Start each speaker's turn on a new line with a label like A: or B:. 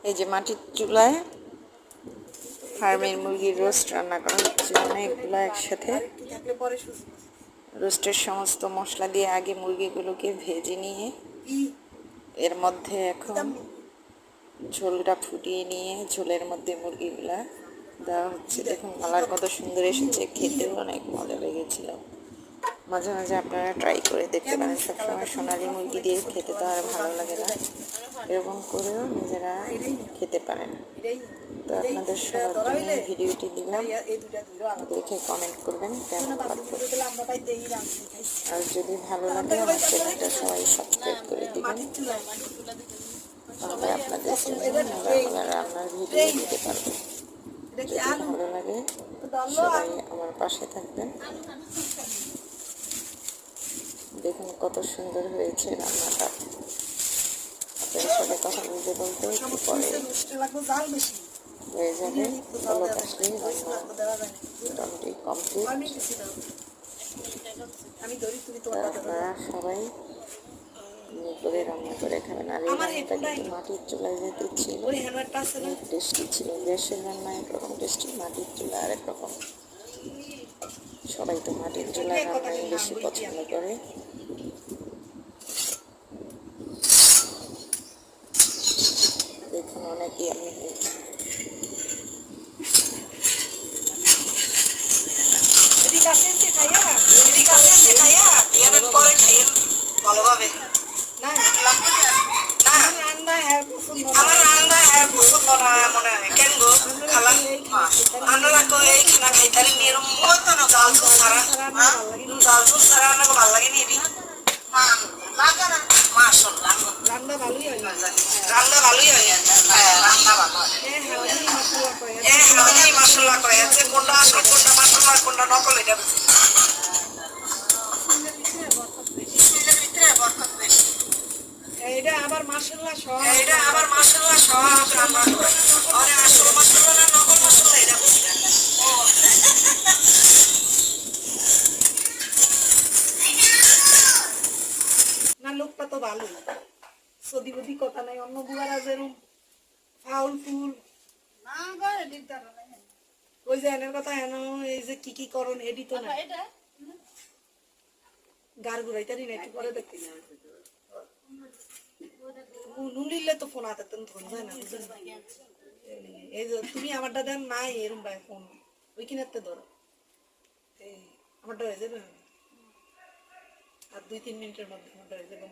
A: এই যে মাটির চুলায় ফার্মের মুরগির রোস্ট রান্না করা হচ্ছে, অনেকগুলো একসাথে। রোস্টের সমস্ত মশলা দিয়ে আগে মুরগিগুলোকে ভেজে নিয়ে এর মধ্যে এখন ঝোলটা ফুটিয়ে নিয়ে ঝোলের মধ্যে মুরগিগুলা দেওয়া হচ্ছে। দেখুন কালার কত সুন্দর এসেছে, খেতেও অনেক মজা লেগেছিল। মাঝে মাঝে আপনারা ট্রাই করে দেখতে পারেন। সবসময় সোনালি মুরগি দিয়ে খেতে তো আর ভালো লাগে না, এরকম করেও নিজেরা খেতে পারেন। তো আপনাদের সবার জন্য ভিডিওটি দিলাম, দেখে কমেন্ট করবেন কেমন লাগবে। আর যদি ভালো লাগে আমার চ্যানেলটা সবাই সাবস্ক্রাইব করে দিবেন, তাহলে আপনাদের জন্য মজার মজার রান্নার ভিডিও দিতে পারবো। যদি ভালো লাগে সবাই আমার পাশে থাকবেন। দেখুন কত সুন্দর হয়েছে রান্নাটা। আপনাদের সাথে কথা বলতে বলতে একটু পরে হয়ে যাবে। বলক আসলেই রান্না মোটামুটি কমপ্লিট। আপনারা সবাই করে রান্না করে খাবেন। আর এই রান্নাটা কিন্তু মাটির চুলায় যেতে ছিল, অনেক টেস্টি ছিল। গ্যাসের রান্না একরকম টেস্টি, মাটির চুলা আরেক রকম। সবাই তো মাটির চুলার রান্নাই বেশি পছন্দ করে। দেখুন অনেকই আমি ভালোভাবে আমার রান্না পছন্দ না মনে হয় কেন গো খালা আমরা তো এই খানা খাইতারি নিরম জাল ঝোল ছাড়া জাল ঝোল ছাড়া আমাকে ভালো লাগে নি রান্না ভালোই হয়, রান্না ভালোই হয়, রান্না ভালো হয় মশলা কয় আছে কোনটা আসল কোনটা মশলা কোনটা নকল এটা এটা আবার মাশাআল্লাহ সব, এটা আবার মাশাআল্লাহ সব রান্না করে আরে আসল মশলা না নকল মশলা এটা বুঝি না। লোকটা তো ভালো, সদি বদি কথা নাই। অন্য বুয়ারা যেরকম ফাউল ফুল না গো এডিট দাও না, ওই যে এনের কথা হেন এই যে কি কি করন এডিট না গার ঘুরাইতারি না একটু পরে দেখতে না নুলিলে তো ফোন হাতে তুমি ধরে যায় না। এই যে তুমি আমারটা দেন নাই এরম ভাই ফোন ওই কিনাতে ধরো, এই আমারটা হয়ে যাবে আর 2-3 মিনিটের মধ্যে আমারটা হয়ে যাবে।